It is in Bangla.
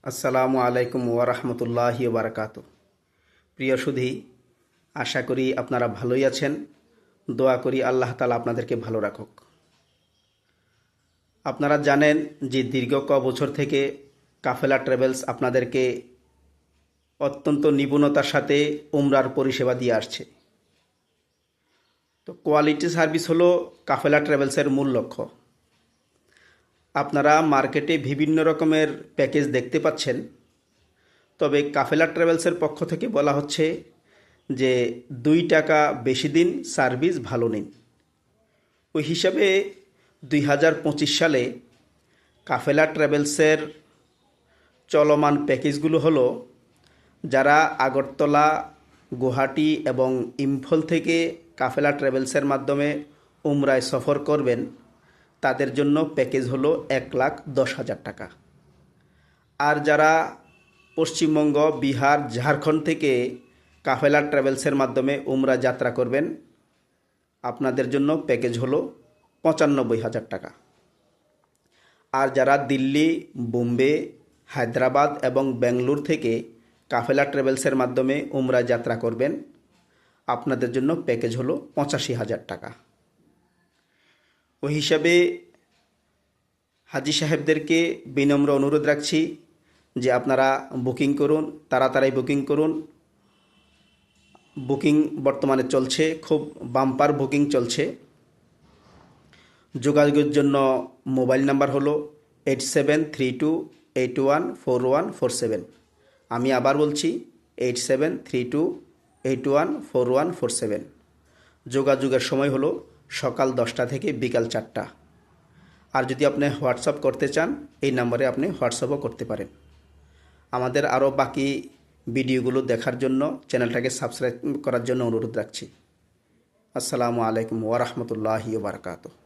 আসসালামু আলাইকুম ওয়ারহমতুল্লাহি বারাকাতু। প্রিয় সুধী, আশা করি আপনারা ভালোই আছেন। দোয়া করি আল্লাহ তাআলা আপনাদেরকে ভালো রাখুক। আপনারা জানেন যে দীর্ঘ বছর থেকে কাফেলা ট্রাভেলস আপনাদেরকে অত্যন্ত নিপুণতার সাথে উমরার পরিষেবা দিয়ে আসছে। তো কোয়ালিটি সার্ভিস হলো কাফেলা ট্রাভেলসের মূল লক্ষ্য। আপনারা মার্কেটে বিভিন্ন রকমের প্যাকেজ দেখতে পাচ্ছেন, তবে কাফেলা ট্রাভেলসের পক্ষ থেকে বলা হচ্ছে যে 2 টাকা বেশি দিন সার্ভিস ভালো নিন। ওই হিসাবে 2025 সালে কাফেলা ট্রাভেলসের চলমান প্যাকেজগুলো হলো, যারা আগরতলা, গুয়াহাটি এবং ইম্ফল থেকে কাফেলা ট্রাভেলসের মাধ্যমে উমরায় সফর করবেন, তাদের জন্য প্যাকেজ হলো 1,10,000 টাকা। আর যারা পশ্চিমবঙ্গ, বিহার, ঝাড়খণ্ড থেকে কাফেলা ট্রাভেলসের মাধ্যমে উমরা যাত্রা করবেন, আপনাদের জন্য প্যাকেজ হলো 95,000 টাকা। আর যারা দিল্লি, বোম্বে, হায়দ্রাবাদ এবং বেঙ্গালুরু থেকে কাফেলা ট্রাভেলসের মাধ্যমে উমরা যাত্রা করবেন, আপনাদের জন্য প্যাকেজ হলো 85,000 টাকা। ওই হিসাবে হাজি সাহেবদেরকে বিনম্র অনুরোধ রাখছি যে আপনারা বুকিং করুন, তাড়াতাড়ি বুকিং করুন। বুকিং বর্তমানে চলছে, খুব বাম্পার বুকিং চলছে। যোগাযোগের জন্য মোবাইল নাম্বার হলো 8732814147। আমি আবার বলছি 8732814147। যোগাযোগের সময় হলো সকাল 10টা থেকে বিকাল 4টা। আর যদি আপনি হোয়াটসঅ্যাপ করতে চান, এই নম্বরে আপনি হোয়াটসঅ্যাপও করতে পারেন। আমাদের আরও বাকি ভিডিওগুলো দেখার জন্য চ্যানেলটাকে সাবস্ক্রাইব করার জন্য অনুরোধ রাখছি। আসসালামু আলাইকুম ওয়া রাহমাতুল্লাহি ওয়া বারাকাতুহু।